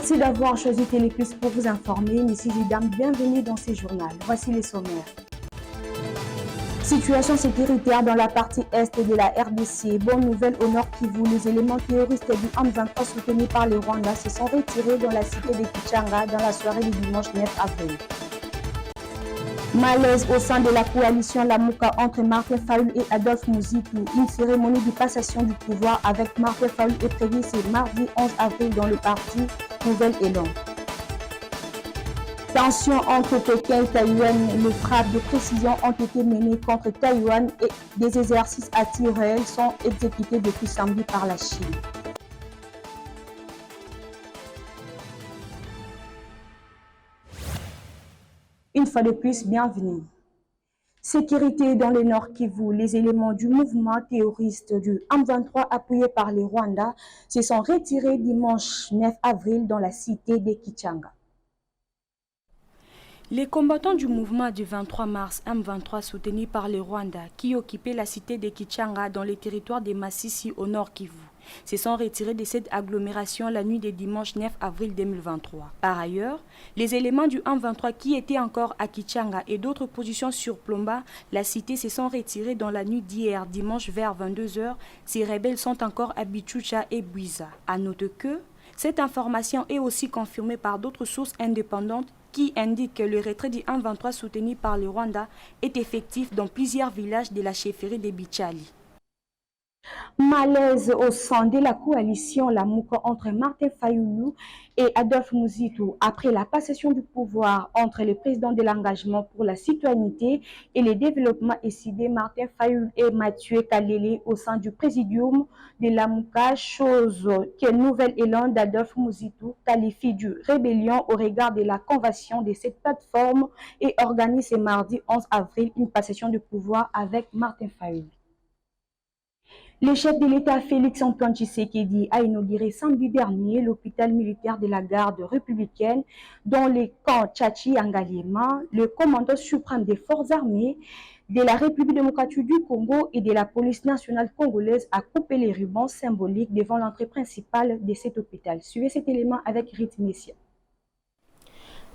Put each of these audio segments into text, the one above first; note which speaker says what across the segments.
Speaker 1: Merci d'avoir choisi Téléplus pour vous informer. Messi Zidane, bienvenue dans ce journal. Voici les sommaires. Situation sécuritaire dans la partie est de la RDC. Bonne nouvelle au Nord Kivu. Les éléments terroristes du M23 soutenus par le Rwanda se sont retirés dans la cité de Kichanga dans la soirée du dimanche 9 avril. Malaise au sein de la coalition Lamuka entre Martin Fayulu et Adolphe Muzitu. Une cérémonie de passation du pouvoir avec Martin Fayulu est prévue ce mardi 11 avril dans le parti Nouvel Élan. Tensions entre Pékin et Taïwan. Les frappes de précision ont été menées contre Taïwan et des exercices à tir réel sont exécutés depuis samedi par la Chine. Une fois de plus, bienvenue. Sécurité dans le Nord Kivu. Les éléments du mouvement terroriste du M23 appuyés par le Rwanda se sont retirés dimanche 9 avril dans la cité de Kichanga.
Speaker 2: Les combattants du mouvement du 23 mars M23 soutenus par le Rwanda qui occupaient la cité de Kichanga dans le territoire de Masisi au Nord Kivu se sont retirés de cette agglomération la nuit de dimanche 9 avril 2023. Par ailleurs, les éléments du M23 qui étaient encore à Kichanga et d'autres positions sur Plomba, la cité se sont retirés dans la nuit d'hier dimanche vers 22 h. Ces rebelles sont encore à Bichucha et Buiza. À noter que cette information est aussi confirmée par d'autres sources indépendantes qui indiquent que le retrait du M23 soutenu par le Rwanda est effectif dans plusieurs villages de la chefferie de Bichali.
Speaker 1: Malaise au sein de la coalition Lamuka entre Martin Fayulu et Adolphe Muzitu après la passation du pouvoir entre le président de l'engagement pour la citoyenneté et le développement SID Martin Fayulu et Mathieu Kalele au sein du présidium de Lamuka, chose que Nouvel Élan d'Adolphe Muzitu qualifie de rébellion au regard de la convention de cette plateforme et organise ce mardi 11 avril une passation de pouvoir avec Martin Fayulu. Le chef de l'État Félix-Antoine Tshisekedi a inauguré samedi dernier l'hôpital militaire de la garde républicaine dans les camps Tchachi-Angaliema. Le commandant suprême des forces armées de la République démocratique du Congo et de la police nationale congolaise a coupé les rubans symboliques devant l'entrée principale de cet hôpital. Suivez cet élément avec Rite Messia.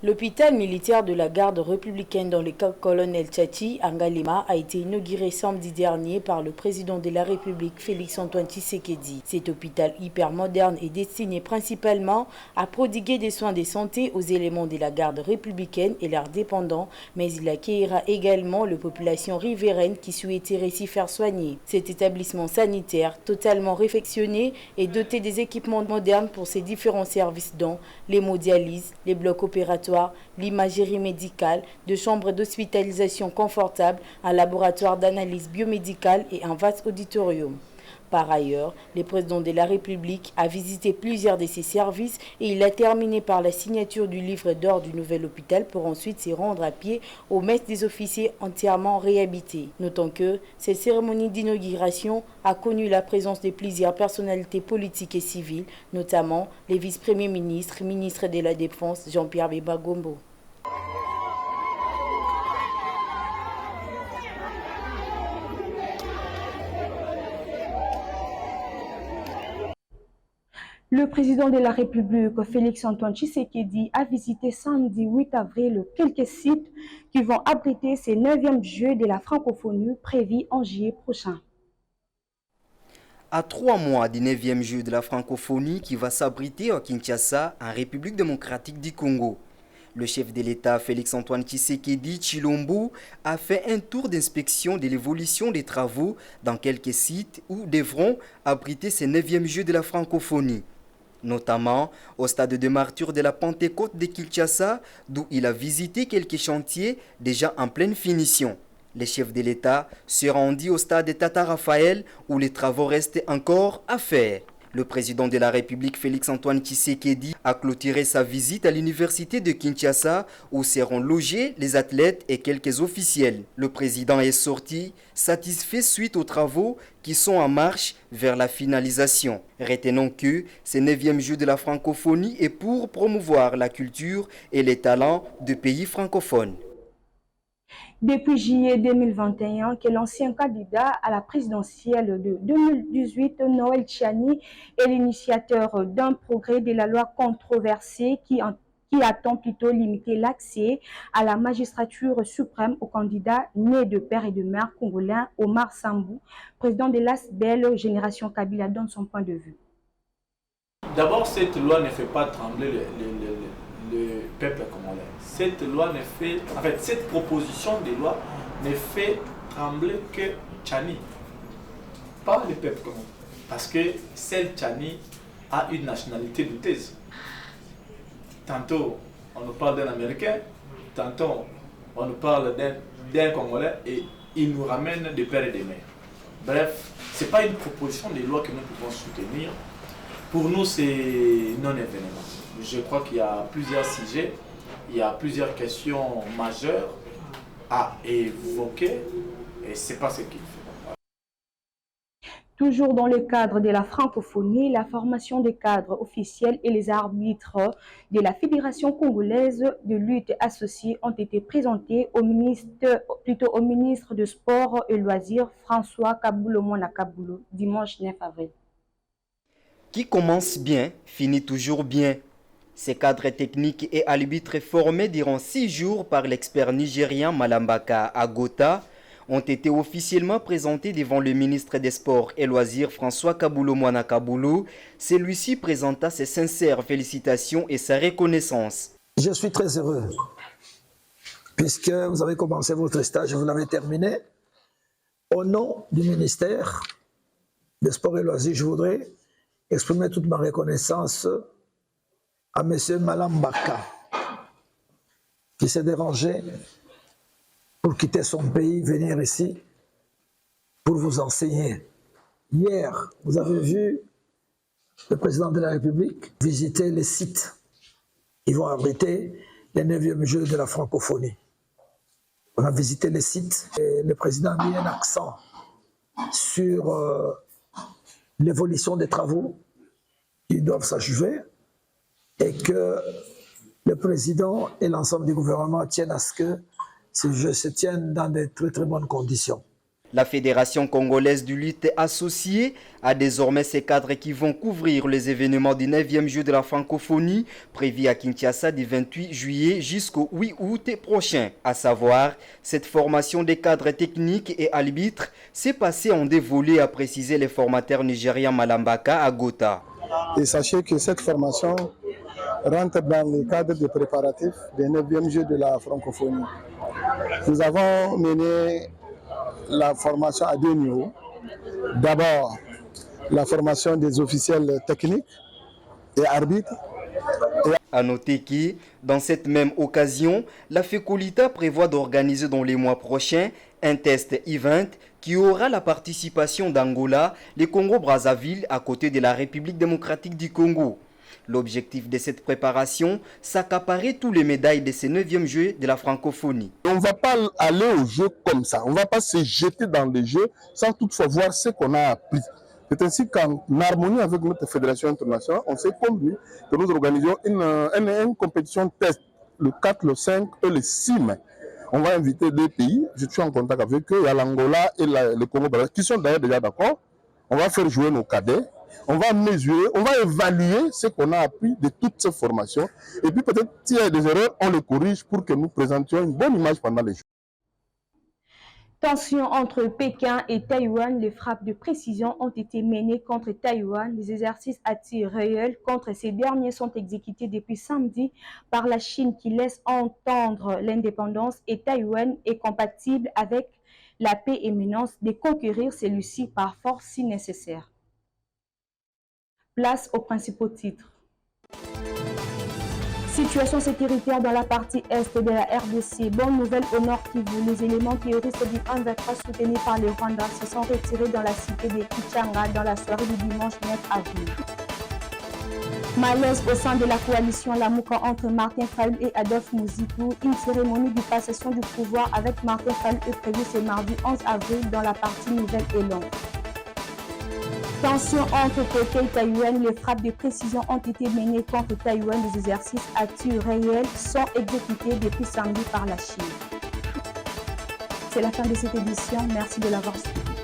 Speaker 3: L'hôpital militaire de la garde républicaine dans le camp colonel Tchachi, Angaliema, a été inauguré samedi dernier par le président de la République, Félix-Antoine Tshisekedi. Cet hôpital hyper moderne est destiné principalement à prodiguer des soins de santé aux éléments de la garde républicaine et leurs dépendants, mais il accueillera également les populations riveraines qui souhaiteraient s'y faire soigner. Cet établissement sanitaire, totalement réfectionné, est doté des équipements modernes pour ses différents services dont l'hémodialyse, les blocs opératoires, l'imagerie médicale, de chambres d'hospitalisation confortables, un laboratoire d'analyse biomédicale et un vaste auditorium. Par ailleurs, le président de la République a visité plusieurs de ces services et il a terminé par la signature du livre d'or du nouvel hôpital pour ensuite se rendre à pied aux messes des officiers entièrement réhabilités. Notons que cette cérémonie d'inauguration a connu la présence de plusieurs personnalités politiques et civiles, notamment les vice-premiers ministres, ministre de la Défense Jean-Pierre Bemba Gombo.
Speaker 1: Le président de la République, Félix-Antoine Tshisekedi, a visité samedi 8 avril quelques sites qui vont abriter ces 9e Jeux de la francophonie prévus en juillet prochain.
Speaker 4: À 3 mois du 9e Jeux de la francophonie qui va s'abriter à Kinshasa, en République démocratique du Congo, le chef de l'État, Félix-Antoine Tshisekedi Tshilombo, a fait un tour d'inspection de l'évolution des travaux dans quelques sites où devront abriter ces 9e Jeux de la francophonie, notamment au stade de martyre de la Pentecôte de Kinshasa, d'où il a visité quelques chantiers déjà en pleine finition. Le chef de l'État se rendit au stade de Tata Raphaël où les travaux restent encore à faire. Le président de la République, Félix-Antoine Tshisekedi, a clôturé sa visite à l'université de Kinshasa où seront logés les athlètes et quelques officiels. Le président est sorti satisfait suite aux travaux qui sont en marche vers la finalisation. Retenons que ce 9e Jeu de la francophonie est pour promouvoir la culture et les talents de pays francophones.
Speaker 1: Depuis juillet 2021, que l'ancien candidat à la présidentielle de 2018, Noël Tchiani, est l'initiateur d'un progrès de la loi controversée qui attend plutôt limiter l'accès à la magistrature suprême aux candidats nés de père et de mère congolais. Omar Sambou, président de l'ASBEL Génération Kabila, donne son point de vue.
Speaker 5: D'abord, cette loi ne fait pas trembler le peuple congolais. Cette loi ne fait, en fait, cette proposition de loi ne fait trembler que Tchiani, pas le peuple congolais. Parce que celle Tchiani a une nationalité douteuse. Tantôt, on nous parle d'un Américain, tantôt, on nous parle d'un Congolais et il nous ramène des pères et des mères. Bref, ce n'est pas une proposition de loi que nous pouvons soutenir. Pour nous, c'est non-événement. Je crois qu'il y a plusieurs sujets, il y a plusieurs questions majeures à évoquer et ce n'est pas ce qu'il fait.
Speaker 1: Toujours dans le cadre de la francophonie, la formation des cadres officiels et les arbitres de la Fédération congolaise de lutte associée ont été présentés au ministre de Sport et Loisirs, François Kaboulou-Mwana Kaboulou, dimanche 9 avril.
Speaker 4: Qui commence bien, finit toujours bien. Ces cadres techniques et arbitres formés durant 6 jours par l'expert nigérien Malambaka Agota ont été officiellement présentés devant le ministre des Sports et Loisirs François Kaboulou-Mwana Kaboulou. Celui-ci présenta ses sincères félicitations et sa reconnaissance.
Speaker 6: Je suis très heureux puisque vous avez commencé votre stage et vous l'avez terminé. Au nom du ministère des Sports et Loisirs, je voudrais exprimer toute ma reconnaissance à M. Malambaka qui s'est dérangé pour quitter son pays, venir ici pour vous enseigner. Hier, vous avez vu le président de la République visiter les sites qui vont abriter les 9e Jeux de la francophonie. On a visité les sites et le président a mis un accent sur l'évolution des travaux qui doivent s'achever et que le président et l'ensemble du gouvernement tiennent à ce que ces jeux se tiennent dans de très très bonnes conditions.
Speaker 4: La Fédération congolaise de lutte associée a désormais ses cadres qui vont couvrir les événements du 9e jeu de la francophonie prévu à Kinshasa du 28 juillet jusqu'au 8 août prochain. À savoir, cette formation des cadres techniques et arbitres s'est passée en 2 volets, a précisé le formateur nigérien Malambaka Agota.
Speaker 7: Et sachez que cette formation rentre dans le cadre des préparatifs des 9e jeux de la francophonie. Nous avons mené la formation à 2 niveaux. D'abord, la formation des officiels techniques et arbitres.
Speaker 4: À noter que, dans cette même occasion, la FECOLITA prévoit d'organiser dans les mois prochains un test event qui aura la participation d'Angola, le Congo-Brazzaville à côté de la République démocratique du Congo. L'objectif de cette préparation, s'accaparer tous les médailles de ces 9e Jeux de la francophonie.
Speaker 7: On ne va pas aller au jeu comme ça, on ne va pas se jeter dans les jeux sans toutefois voir ce qu'on a appris. C'est ainsi qu'en harmonie avec notre fédération internationale, on s'est convenu que nous organisions une compétition test le 4, le 5 et le 6 mai. On va inviter 2 pays, je suis en contact avec eux, il y a l'Angola et le Congo-Brazzaville, qui sont d'ailleurs déjà d'accord. On va faire jouer nos cadets. On va mesurer, on va évaluer ce qu'on a appris de toutes ces formations. Et puis peut-être s'il y a des erreurs, on les corrige pour que nous présentions une bonne image pendant les Jeux.
Speaker 1: Tension entre Pékin et Taïwan, les frappes de précision ont été menées contre Taïwan. Les exercices à tir réel contre ces derniers sont exécutés depuis samedi par la Chine qui laisse entendre l'indépendance et Taïwan est compatible avec la paix et menace de conquérir celui-ci par force si nécessaire. Place aux principaux titres. Situation sécuritaire dans la partie est de la RDC. Bonne nouvelle au Nord Kivu. Les éléments terroristes du 1-23 soutenus par le Rwanda se sont retirés dans la cité de Kichanga dans la soirée du dimanche 9 avril. Malaise au sein de la coalition Lamuka entre Martin Fayulu et Adolphe Muzitu. Une cérémonie de passation du pouvoir avec Martin Fayulu est prévue ce mardi 11 avril dans la partie Nouvelle-Élan. Tension entre Pékin et Taïwan, les frappes de précision ont été menées contre Taïwan. Les exercices à tir réel sont exécutés depuis samedi par la Chine. c'est la fin de cette édition. Merci de l'avoir suivi.